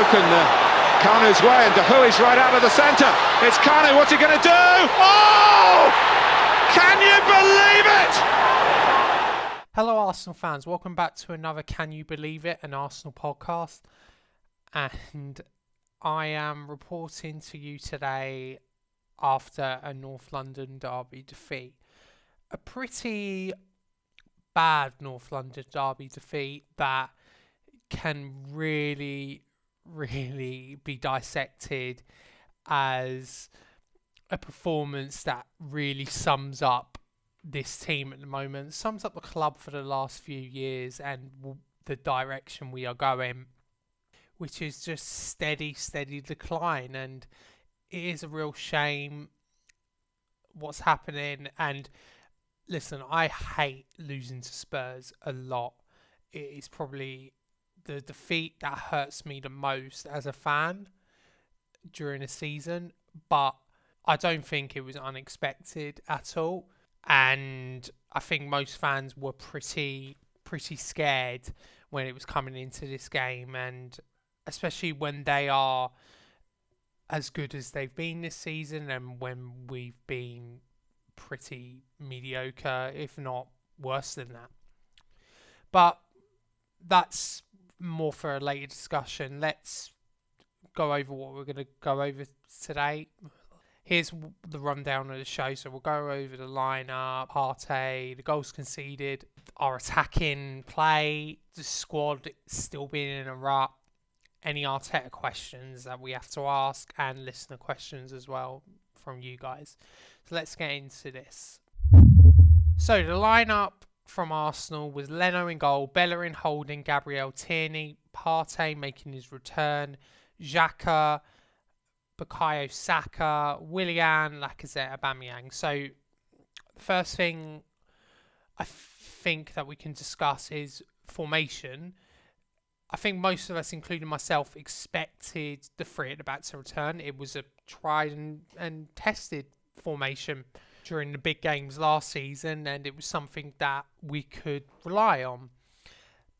broken Kanu's way, and Dahui's right out of the centre. It's Kanu, what's he going to do? Oh! Can you believe it? Hello Arsenal fans, welcome back to another Can You Believe It, an Arsenal podcast. And I am reporting to you today after a North London derby defeat. A pretty bad North London derby defeat that can really be dissected as a performance that really sums up this team at the moment, sums up the club for the last few years and the direction we are going, which is just steady decline. And it is a real shame what's happening. And listen, I hate losing to Spurs a lot. It is probably the defeat that hurts me the most as a fan during a season, but I don't think it was unexpected at all. And I think most fans were pretty scared when it was coming into this game, and especially when they are as good as they've been this season and when we've been pretty mediocre, if not worse than that. But that's more for a later discussion. Let's go over what we're going to go over today. Here's the rundown of the show. So we'll go over the lineup, Partey, the goals conceded, our attacking play, the squad still being in a rut, any Arteta questions that we have to ask, and listener questions as well from you guys. So let's get into this. So the lineup from Arsenal was Leno in goal, Bellerin, Holding, Gabriel, Tierney, Partey making his return, Xhaka, Bukayo Saka, Willian, Lacazette, Aubameyang. So the first thing I think that we can discuss is formation. I think most of us, including myself, expected the three at the back to return. It was a tried and tested formation during the big games last season, and it was something that we could rely on.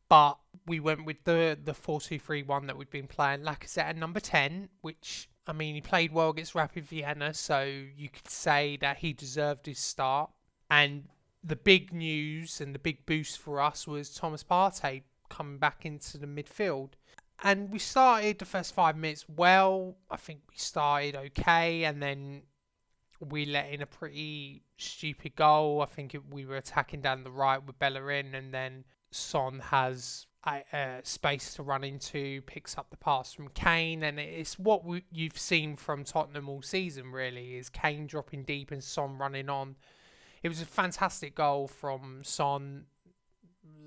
But we went with the 4-2-3-1 that we've been playing. Lacazette at number 10, which, I mean, he played well against Rapid Vienna, so you could say that he deserved his start. And the big news and the big boost for us was Thomas Partey coming back into the midfield. And we started the first 5 minutes well. I think we started okay, and then we let in a pretty stupid goal. I think we were attacking down the right with Bellerin, and then Son has space to run into, picks up the pass from Kane, and it's what you've seen from Tottenham all season, really, is Kane dropping deep and Son running on. It was a fantastic goal from Son.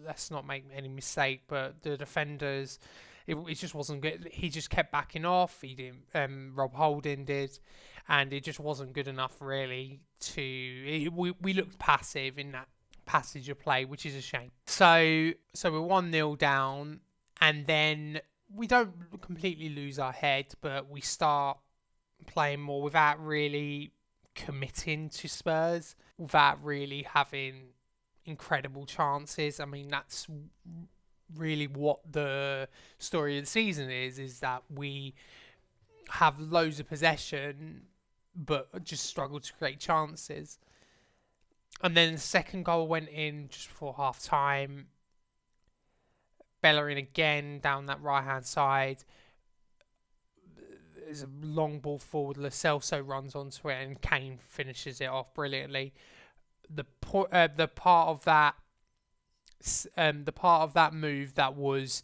Let's not make any mistake, but the defenders, it just wasn't good. He just kept backing off. He didn't. Rob Holding did, and it just wasn't good enough, really. We looked passive in that passage of play, which is a shame. So we're 1-0 down, and then we don't completely lose our head, but we start playing more without really committing to Spurs, without really having incredible chances. I mean, that's really what the story of the season is that we have loads of possession but just struggle to create chances. And then the second goal went in just before half time. Bellerin again down that right hand side. There's a long ball forward. Lo Celso runs onto it, and Kane finishes it off brilliantly. The part of that move that was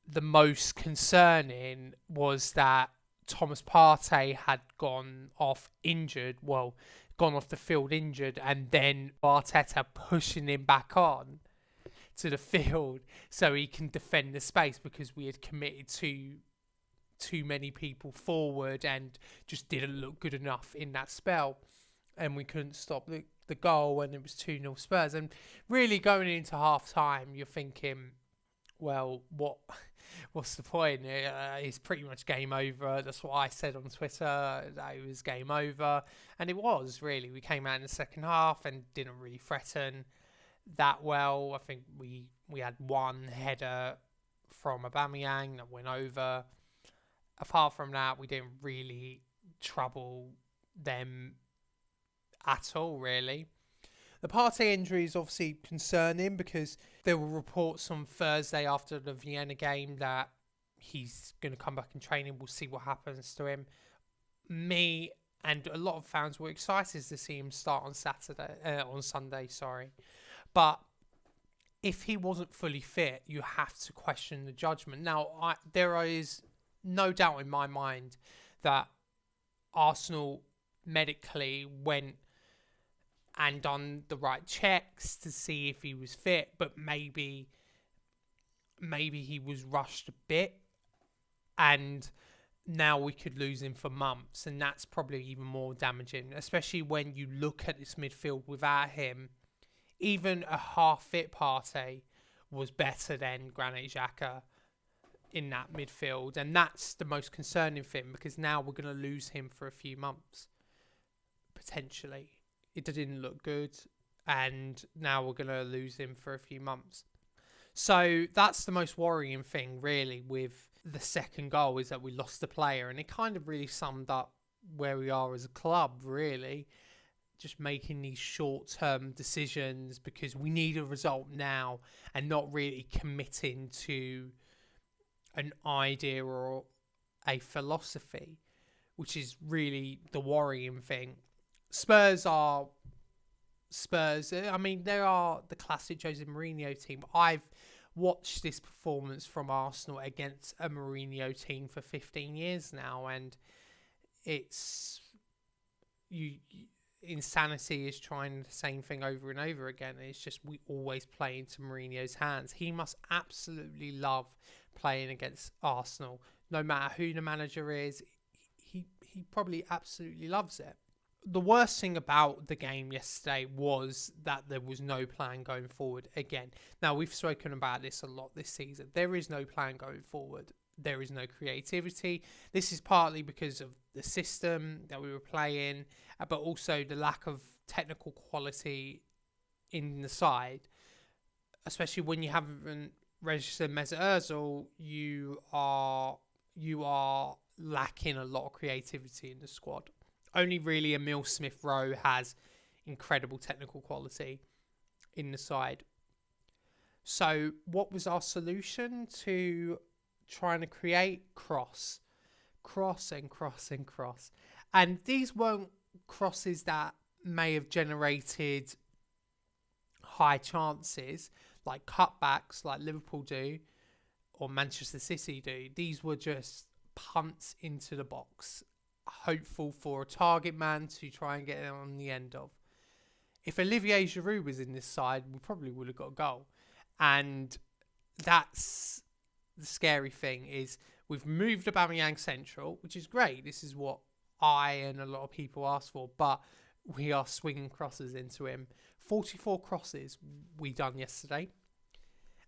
the most concerning was that Thomas Partey had gone off the field injured, and then Arteta pushing him back on to the field so he can defend the space, because we had committed too many people forward and just didn't look good enough in that spell, and we couldn't stop the goal, and it was 2-0 Spurs. And really going into half time, you're thinking, well, what's the point? It's pretty much game over. That's what I said on Twitter, that it was game over. And it was, really. We came out in the second half and didn't really threaten that well. I think we had one header from Aubameyang that went over. apart from that, we didn't really trouble them at all, really. The Partey injury is obviously concerning because there were reports on Thursday after the Vienna game that he's going to come back in training. We'll see what happens to him. Me and a lot of fans were excited to see him start on Sunday. But if he wasn't fully fit, you have to question the judgment. Now, there is no doubt in my mind that Arsenal medically went and done the right checks to see if he was fit, but maybe he was rushed a bit, and now we could lose him for months, and that's probably even more damaging, especially when you look at this midfield without him. Even a half-fit Partey was better than Granit Xhaka in that midfield, and that's the most concerning thing, because now we're going to lose him for a few months, potentially. It didn't look good, and now we're going to lose him for a few months. So that's the most worrying thing, really, with the second goal, is that we lost the player, and it kind of really summed up where we are as a club, really. Just making these short-term decisions because we need a result now, and not really committing to an idea or a philosophy, which is really the worrying thing. Spurs are Spurs. I mean, they are the classic Jose Mourinho team. I've watched this performance from Arsenal against a Mourinho team for 15 years now, and it's insanity is trying the same thing over and over again. It's just we always play into Mourinho's hands. He must absolutely love playing against Arsenal, no matter who the manager is. He probably absolutely loves it. The worst thing about the game yesterday was that there was no plan going forward again. Now, we've spoken about this a lot this season. There is no plan going forward. There is no creativity. This is partly because of the system that we were playing, but also the lack of technical quality in the side. Especially when you haven't registered Mesut Ozil, you are lacking a lot of creativity in the squad. Only really Emile Smith-Rowe has incredible technical quality in the side. So what was our solution to trying to create? Cross. And these weren't crosses that may have generated high chances, like cutbacks like Liverpool do or Manchester City do. These were just punts into the box, hopeful for a target man to try and get it on the end of. If Olivier Giroud was in this side, we probably would have got a goal. And that's the scary thing, is we've moved Aubameyang central, which is great. This is what I and a lot of people asked for, but we are swinging crosses into him. 44 crosses we done yesterday.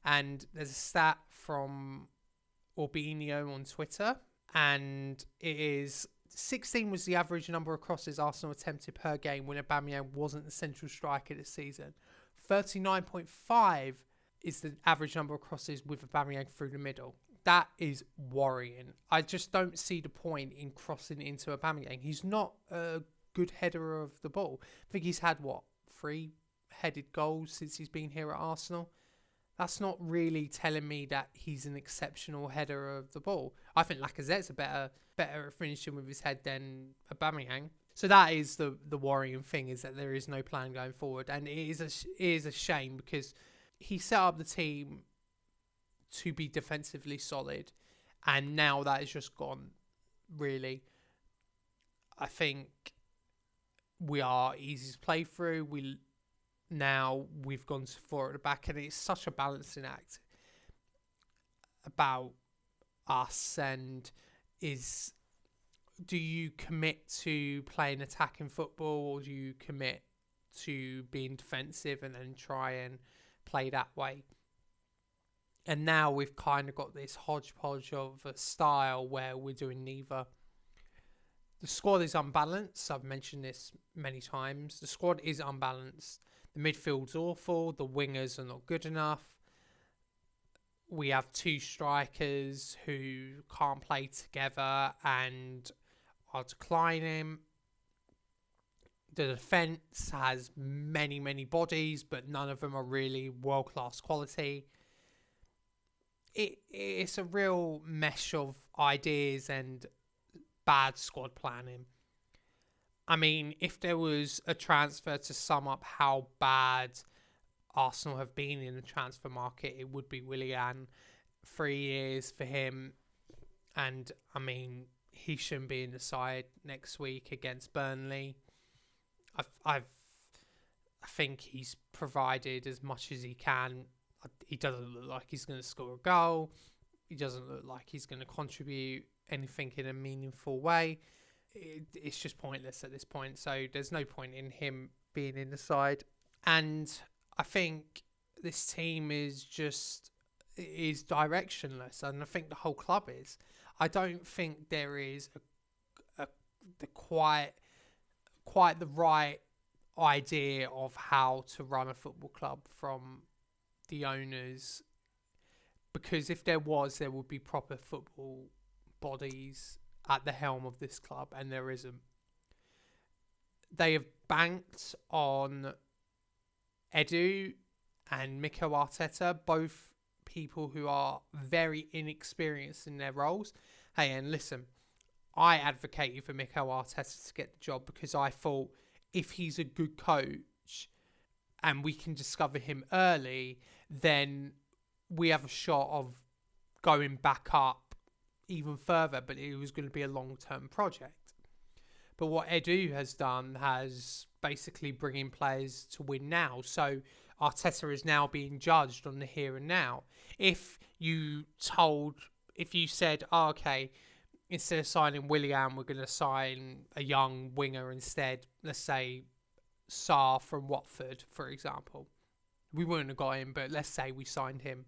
And there's a stat from Orbinio on Twitter, and it is 16 was the average number of crosses Arsenal attempted per game when Aubameyang wasn't the central striker this season. 39.5 is the average number of crosses with Aubameyang through the middle. That is worrying. I just don't see the point in crossing into Aubameyang. He's not a good header of the ball. I think he's had, 3 headed goals since he's been here at Arsenal. That's not really telling me that he's an exceptional header of the ball. I think Lacazette's a better at finishing with his head than Aubameyang. So that is the worrying thing, is that there is no plan going forward. And it is a shame, because he set up the team to be defensively solid, and now that has just gone, really. I think we are easy to play through. We've gone to 4 at the back, and it's such a balancing act about us. And do you commit to playing attacking football, or do you commit to being defensive and then try and play that way? And now we've kind of got this hodgepodge of a style where we're doing neither. The squad is unbalanced. I've mentioned this many times. The squad is unbalanced. The midfield's awful. The wingers are not good enough. we have two strikers who can't play together and are declining. The defence has many, many bodies, but none of them are really world-class quality. It's a real mesh of ideas and bad squad planning. I mean, if there was a transfer to sum up how bad Arsenal have been in the transfer market, it would be Willian. 3 years for him. And, I mean, he shouldn't be in the side next week against Burnley. I think he's provided as much as he can. He doesn't look like he's going to score a goal. He doesn't look like he's going to contribute anything in a meaningful way. It's just pointless at this point. So there's no point in him being in the side. And I think this team is directionless. And I think the whole club is. I don't think there is quite the right idea of how to run a football club from the owners, because if there was, there would be proper football bodies at the helm of this club, and there isn't. They have banked on Edu and Mikel Arteta, both people who are very inexperienced in their roles. Hey, and listen, I advocated for Mikel Arteta to get the job because I thought if he's a good coach and we can discover him early, then we have a shot of going back up even further, but it was going to be a long-term project. But what Edu has done has basically bringing players to win now. So Arteta is now being judged on the here and now. If you said, oh, okay, instead of signing Willian, we're going to sign a young winger instead, let's say Sarr from Watford, for example. We wouldn't have got him, but let's say we signed him.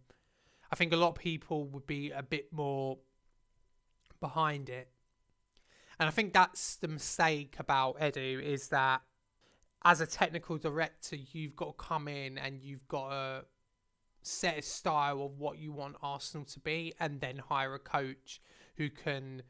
I think a lot of people would be a bit more behind it. And I think that's the mistake about Edu, is that as a technical director, you've got to come in and you've got to set a style of what you want Arsenal to be and then hire a coach who can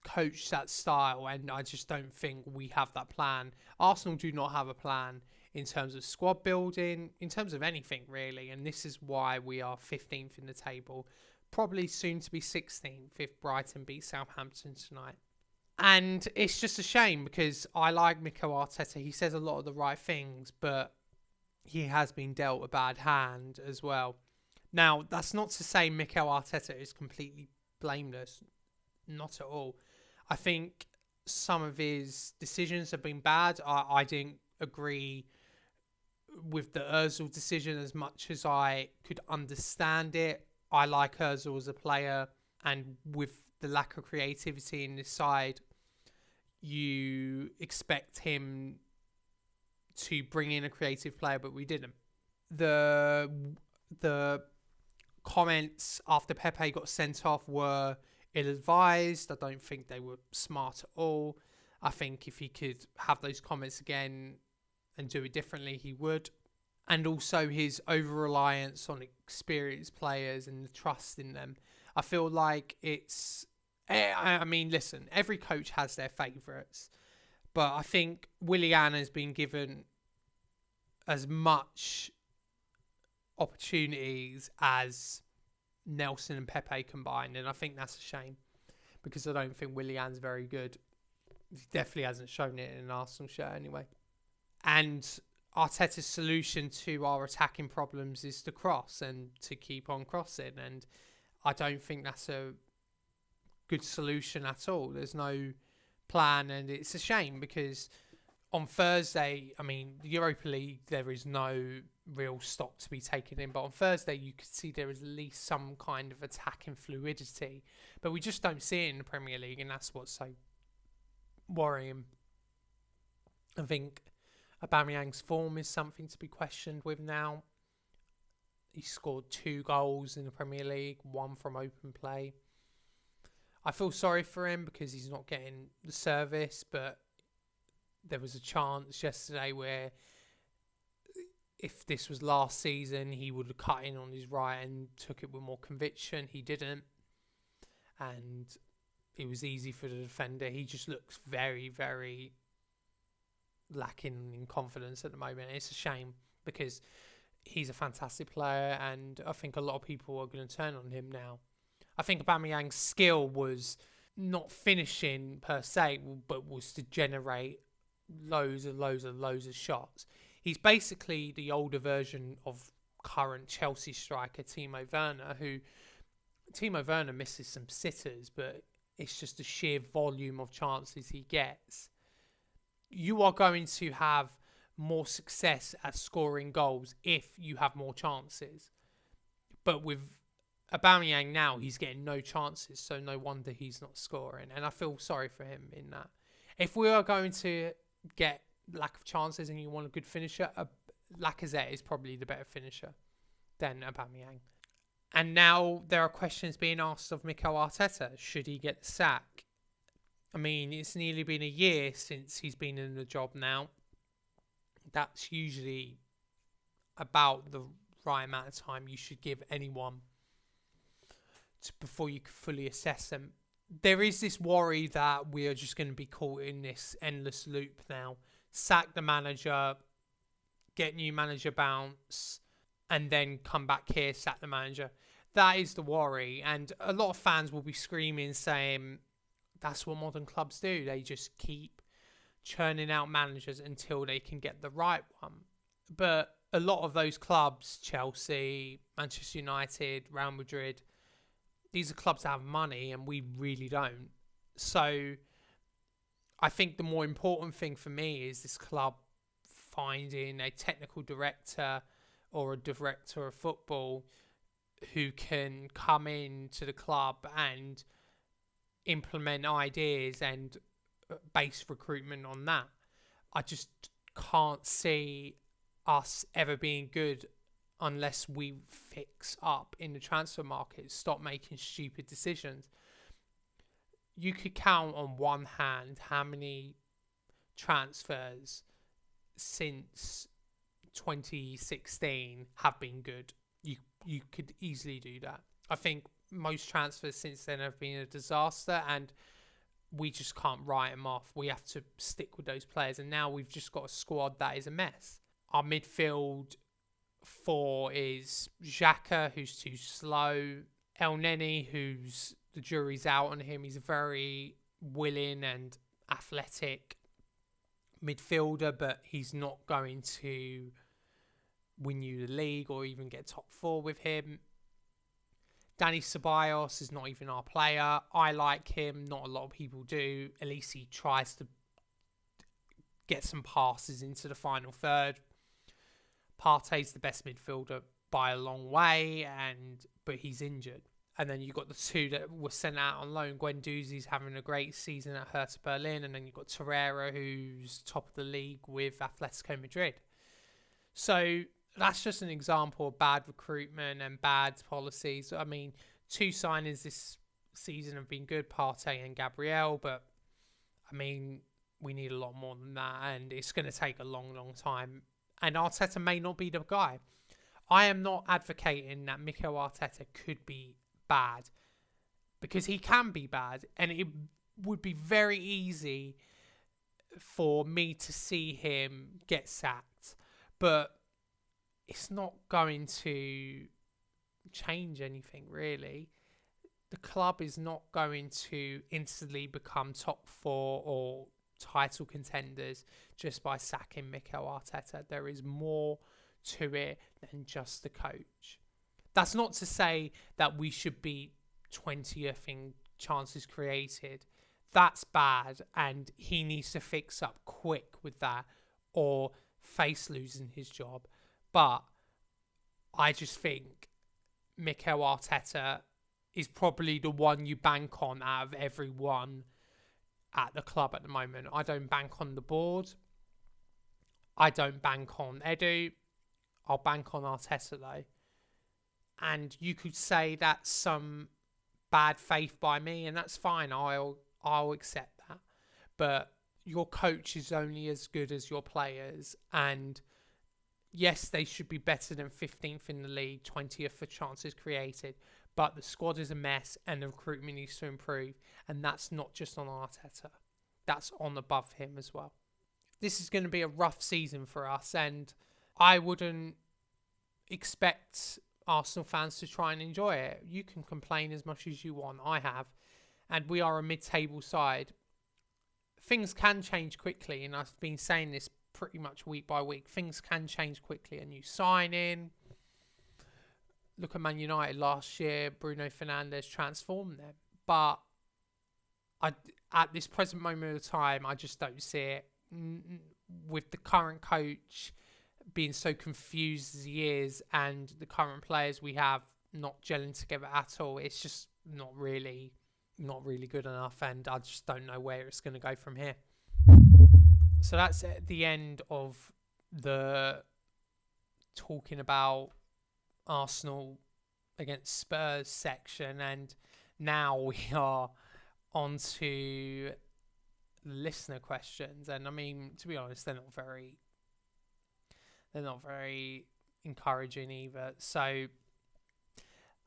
coach that style. And I just don't think we have that plan. Arsenal do not have a plan in terms of squad building, in terms of anything really. And this is why we are 15th in the table, probably soon to be 16th if Brighton beat Southampton tonight. And it's just a shame because I like Mikel Arteta. He says a lot of the right things, but he has been dealt a bad hand as well. Now, that's not to say Mikel Arteta is completely blameless. Not at all. I think some of his decisions have been bad. I didn't agree with the Ozil decision as much as I could understand it. I like Ozil as a player, and with the lack of creativity in this side, you expect him to bring in a creative player, but we didn't. The comments after Pepe got sent off were ill-advised. I don't think they were smart at all. I think if he could have those comments again and do it differently, he would. And also his over-reliance on experienced players and the trust in them. I feel like it's... I mean, listen, every coach has their favourites. But I think Willian has been given as much opportunities as Nelson and Pepe combined. And I think that's a shame, because I don't think Willian's very good. He definitely hasn't shown it in an Arsenal shirt anyway. And Arteta's solution to our attacking problems is to cross and to keep on crossing. And I don't think that's a good solution at all. There's no plan, and it's a shame because on Thursday, I mean, the Europa League, there is no real stock to be taken in, but on Thursday you could see there is at least some kind of attacking fluidity, but we just don't see it in the Premier League, and that's what's so worrying. I think Aubameyang's form is something to be questioned with now. He scored 2 goals in the Premier League, 1 from open play. I feel sorry for him because he's not getting the service, but there was a chance yesterday where if this was last season, he would have cut in on his right and took it with more conviction. He didn't. And it was easy for the defender. He just looks very, very lacking in confidence at the moment. It's a shame because he's a fantastic player, and I think a lot of people are going to turn on him now. I think Aubameyang's skill was not finishing per se, but was to generate loads of shots. He's basically the older version of current Chelsea striker Timo Werner, who Timo Werner misses some sitters, but it's just the sheer volume of chances he gets. You are going to have more success at scoring goals if you have more chances. But with Aubameyang now, he's getting no chances, so no wonder he's not scoring. And I feel sorry for him in that. If we are going to get lack of chances and you want a good finisher, Lacazette is probably the better finisher than Aubameyang. And now there are questions being asked of Mikel Arteta. Should he get the sack? I mean, it's nearly been a year since he's been in the job now. That's usually about the right amount of time you should give anyone before you can fully assess them. There is this worry that we are just going to be caught in this endless loop now. Sack the manager, get new manager bounce, and then come back here, sack the manager. That is the worry. And a lot of fans will be screaming, saying that's what modern clubs do. They just keep churning out managers until they can get the right one. But a lot of those clubs, Chelsea, Manchester United, Real Madrid, these are clubs that have money and we really don't. So I think the more important thing for me is this club finding a technical director or a director of football who can come into the club and implement ideas and base recruitment on that. I just can't see us ever being good unless we fix up in the transfer market, stop making stupid decisions. You could count on one hand how many transfers since 2016 have been good. You could easily do that. I think most transfers since then have been a disaster, and we just can't write them off. We have to stick with those players, and now we've just got a squad that is a mess. Our midfield 4 is Xhaka, who's too slow, El Neni, who's the jury's out on him. He's a very willing and athletic midfielder, but he's not going to win you the league or even get top 4 with him. Dani Ceballos is not even our player. I like him. Not a lot of people do. At least he tries to get some passes into the final third. Partey's the best midfielder by a long way, but he's injured. And then you've got the 2 that were sent out on loan. Guendouzi's having a great season at Hertha Berlin. And then you've got Torreira, who's top of the league with Atletico Madrid. So that's just an example of bad recruitment and bad policies. I mean, 2 signings this season have been good, Partey and Gabriel. But, I mean, we need a lot more than that. And it's going to take a long, long time. And Arteta may not be the guy. I am not advocating that Mikel Arteta could be bad, because he can be bad, and it would be very easy for me to see him get sacked, but it's not going to change anything really. The club is not going to instantly become top 4 or title contenders just by sacking Mikel Arteta. There is more to it than just the coach. That's not to say that we should be 20th in chances created. That's bad, and he needs to fix up quick with that or face losing his job. But I just think Mikel Arteta is probably the one you bank on out of everyone at the club at the moment. I don't bank on the board. I don't bank on Edu. I'll bank on Arteta though. And you could say that's some bad faith by me, and that's fine. I'll accept that. But your coach is only as good as your players, and yes, they should be better than 15th in the league, 20th for chances created, but the squad is a mess and the recruitment needs to improve. And that's not just on Arteta. That's on above him as well. This is going to be a rough season for us, and I wouldn't expect Arsenal fans to try and enjoy it. You can complain as much as you want. I have. And we are a mid-table side. Things can change quickly, and I've been saying this pretty much week by week. Things can change quickly. A new signing. Look at Man United last year. Bruno Fernandes transformed them. But at this present moment of time, I just don't see it. With the current coach being so confused as he is, and the current players we have not gelling together at all, it's just not really good enough, and I just don't know where it's going to go from here. So that's at the end of the talking about Arsenal against Spurs section, and now we are on to listener questions. And I mean, to be honest, they're not very encouraging either. So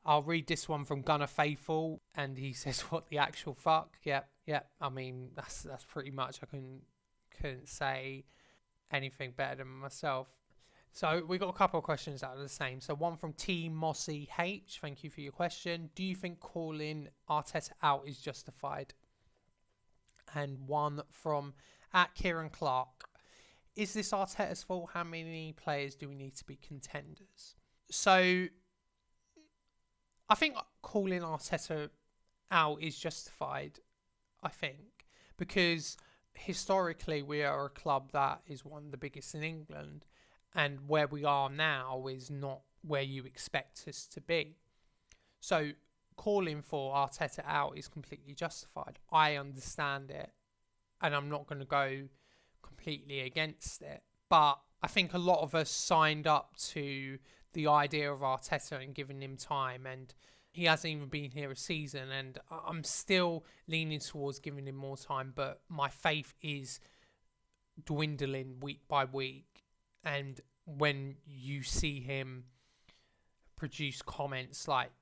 I'll read this one from Gunnar Faithful, and he says, "What the actual fuck?" Yep. I mean, that's pretty much. I couldn't say anything better than myself. So we got a couple of questions that are the same. So one from T Mossy H. Thank you for your question. Do you think calling Arteta out is justified? And one from @Kieran Clark. Is this Arteta's fault? How many players do we need to be contenders? So I think calling Arteta out is justified, I think, because historically we are a club that is one of the biggest in England, and where we are now is not where you expect us to be. So calling for Arteta out is completely justified. I understand it, and I'm not going to go completely against it. But I think a lot of us signed up to the idea of Arteta and giving him time, and he hasn't even been here a season, and I'm still leaning towards giving him more time, but my faith is dwindling week by week. And when you see him produce comments like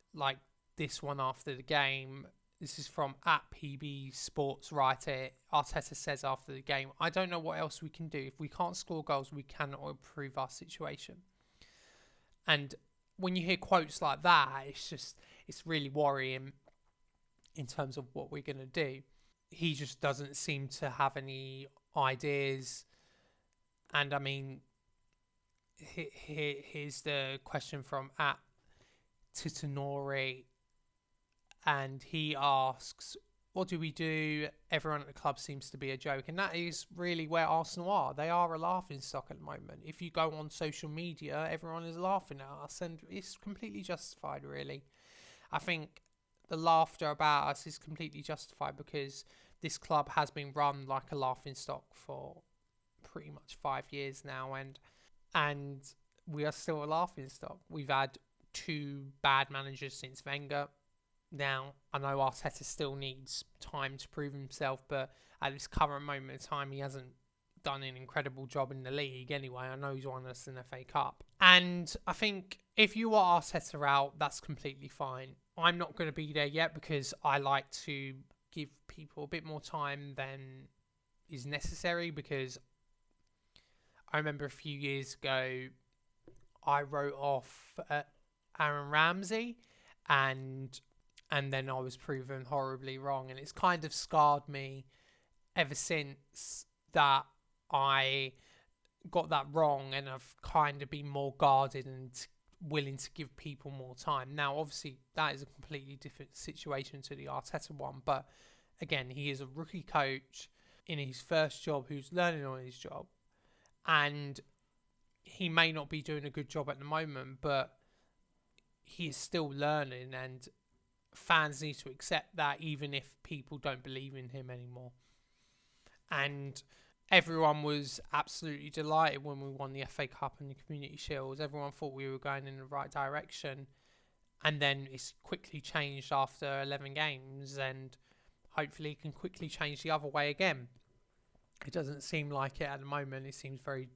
this one after the game, this is from @PB Sports writer, Arteta says after the game, "I don't know what else we can do. If we can't score goals, we cannot improve our situation." And when you hear quotes like that, it's really worrying in terms of what we're going to do. He just doesn't seem to have any ideas. And I mean, here's the question from @Titanori, and he asks, "What do we do? Everyone at the club seems to be a joke." And that is really where Arsenal are. They are a laughing stock at the moment. If you go on social media, everyone is laughing at us, and it's completely justified, really. I think the laughter about us is completely justified because this club has been run like a laughing stock for pretty much 5 years now, and we are still a laughing stock. We've had 2 bad managers since Wenger. Now, I know Arteta still needs time to prove himself, but at this current moment in time, he hasn't done an incredible job in the league anyway. I know he's won us an FA Cup. And I think if you are Arteta out, that's completely fine. I'm not going to be there yet because I like to give people a bit more time than is necessary, because I remember a few years ago, I wrote off Aaron Ramsey, and then I was proven horribly wrong, and it's kind of scarred me ever since that I got that wrong, and I've kind of been more guarded and willing to give people more time. Now, obviously, that is a completely different situation to the Arteta one, but again, he is a rookie coach in his first job who's learning on his job, and he may not be doing a good job at the moment, but he is still learning, and fans need to accept that, even if people don't believe in him anymore. And everyone was absolutely delighted when we won the FA Cup and the Community Shields. Everyone thought we were going in the right direction, and then it's quickly changed after 11 games, and hopefully it can quickly change the other way again. It doesn't seem like it at the moment. It seems very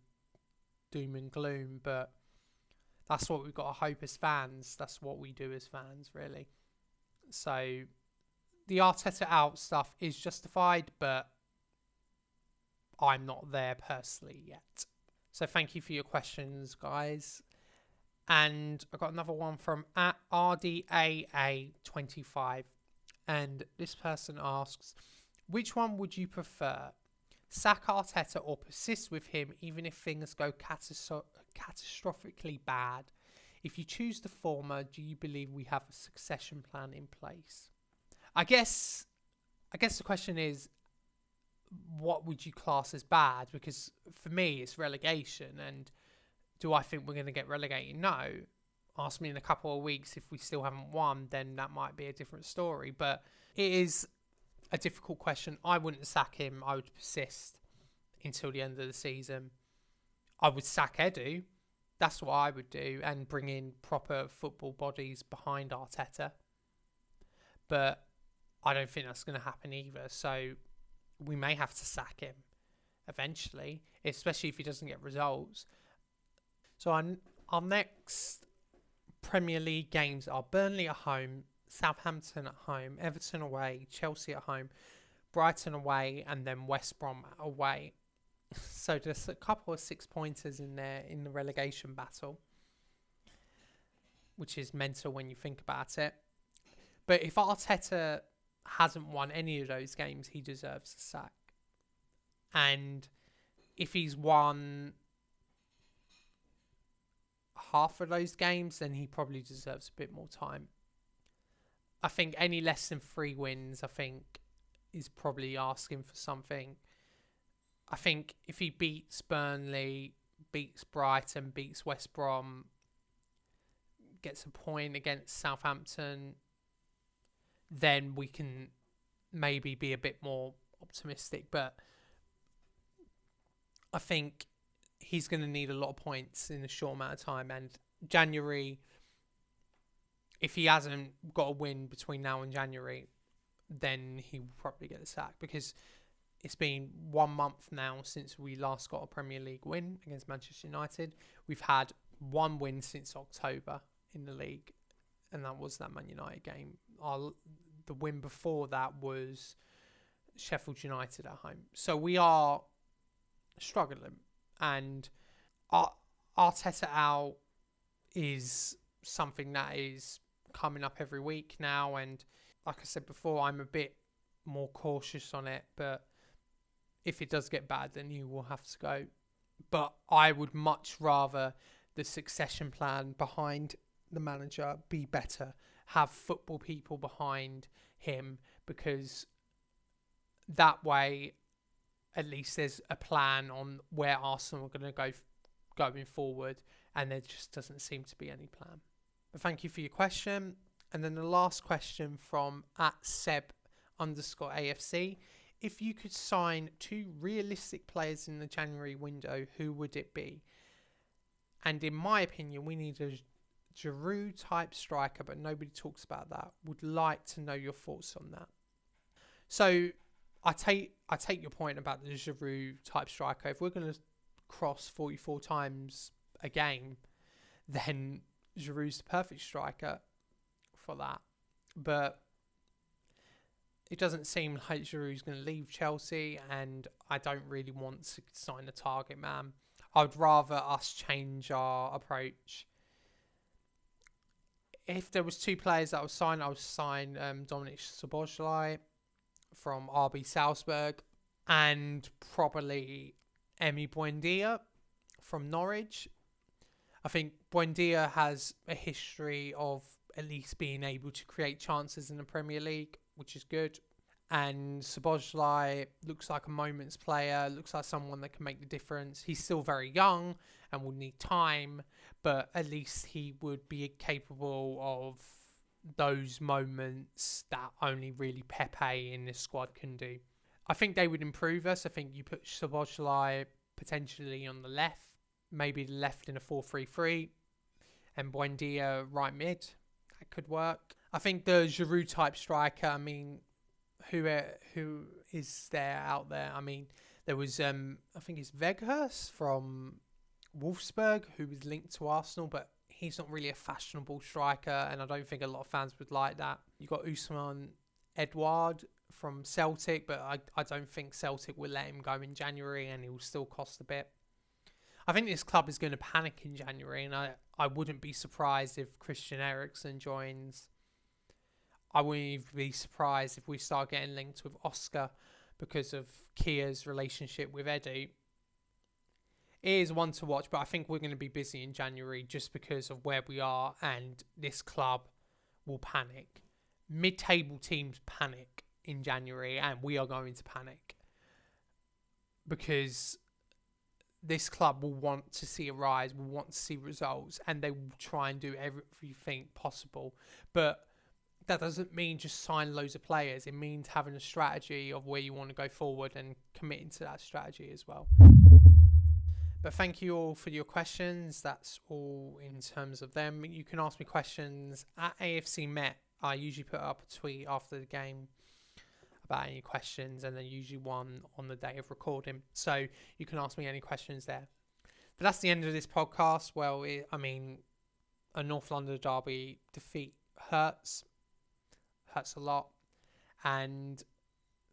doom and gloom, but that's what we've got to hope as fans. That's what we do as fans, really. So the Arteta out stuff is justified, but I'm not there personally yet. So thank you for your questions, guys. And I got another one from at RDAA25. And this person asks, which one would you prefer? Sack Arteta or persist with him even if things go catastrophically bad? If you choose the former, do you believe we have a succession plan in place? I guess the question is, what would you class as bad? Because for me, it's relegation. And do I think we're going to get relegated? No. Ask me in a couple of weeks if we still haven't won, then that might be a different story. But it is a difficult question. I wouldn't sack him. I would persist until the end of the season. I would sack Edu. That's what I would do, and bring in proper football bodies behind Arteta. But I don't think that's going to happen either. So we may have to sack him eventually, especially if he doesn't get results. So our next Premier League games are Burnley at home, Southampton at home, Everton away, Chelsea at home, Brighton away, and then West Brom away. So there's a couple of 6-pointers in there in the relegation battle, which is mental when you think about it. But if Arteta hasn't won any of those games, he deserves a sack. And if he's won half of those games, then he probably deserves a bit more time. I think any less than 3 wins, I think, is probably asking for something. I think if he beats Burnley, beats Brighton, beats West Brom, gets a point against Southampton, then we can maybe be a bit more optimistic. But I think he's going to need a lot of points in a short amount of time. And January, if he hasn't got a win between now and January, then he will probably get the sack, because it's been 1 month now since we last got a Premier League win against Manchester United. We've had 1 win since October in the league, and that was that Man United game. The win before that was Sheffield United at home. So we are struggling, and Arteta out is something that is coming up every week now, and like I said before, I'm a bit more cautious on it, but if it does get bad, then you will have to go. But I would much rather the succession plan behind the manager be better, have football people behind him, because that way at least there's a plan on where Arsenal are going to go going forward, and there just doesn't seem to be any plan. But thank you for your question. And then the last question from @Seb_AFC. If you could sign 2 realistic players in the January window, who would it be? And in my opinion, we need a Giroud type striker, but nobody talks about that. Would like to know your thoughts on that. So I take your point about the Giroud type striker. If we're going to cross 44 times a game, then Giroud's the perfect striker for that. But it doesn't seem like Giroud's going to leave Chelsea, and I don't really want to sign a target man. I'd rather us change our approach. If there was 2 players that I would sign Dominic Szoboszlai from RB Salzburg, and probably Emi Buendia from Norwich. I think Buendia has a history of at least being able to create chances in the Premier League, which is good. And Szoboszlai looks like a moments player, looks like someone that can make the difference. He's still very young and will need time, but at least he would be capable of those moments that only really Pepe in this squad can do. I think they would improve us. I think you put Szoboszlai potentially on the left, maybe left in a 4-3-3, and Buendia right mid. That could work. I think the Giroud type striker, I mean, who is there out there? I mean, there was, I think it's Weghorst from Wolfsburg, who was linked to Arsenal, but he's not really a fashionable striker, and I don't think a lot of fans would like that. You got Ousmane Edouard from Celtic, but I don't think Celtic will let him go in January, and he will still cost a bit. I think this club is going to panic in January, and I wouldn't be surprised if Christian Eriksen joins. I wouldn't even be surprised if we start getting linked with Oscar because of Kia's relationship with Eddie. It is one to watch, but I think we're going to be busy in January just because of where we are, and this club will panic. Mid-table teams panic in January, and we are going to panic because this club will want to see a rise, will want to see results, and they will try and do everything possible. But that doesn't mean just sign loads of players. It means having a strategy of where you want to go forward and committing to that strategy as well. But thank you all for your questions. That's all in terms of them. You can ask me questions at AFC Met. I usually put up a tweet after the game about any questions, and then usually one on the day of recording. So you can ask me any questions there. But that's the end of this podcast. Well, a North London derby defeat hurts a lot, and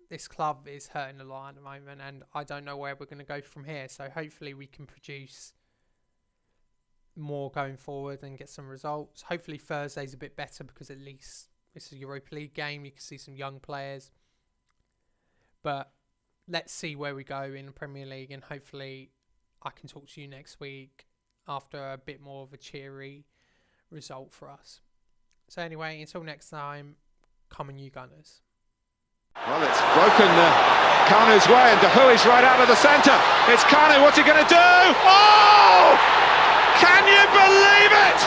this club is hurting a lot at the moment, and I don't know where we're going to go from here. So hopefully we can produce more going forward and get some results. Hopefully Thursday's a bit better because at least it's a Europa League game. You can see some young players. But let's see where we go in the Premier League, and hopefully I can talk to you next week after a bit more of a cheery result for us. So anyway, until next time, come on you Gunners. Well, it's broken Kanu's way, and Hui's right out of the centre. It's Kanu, what's he going to do? Oh! Can you believe it?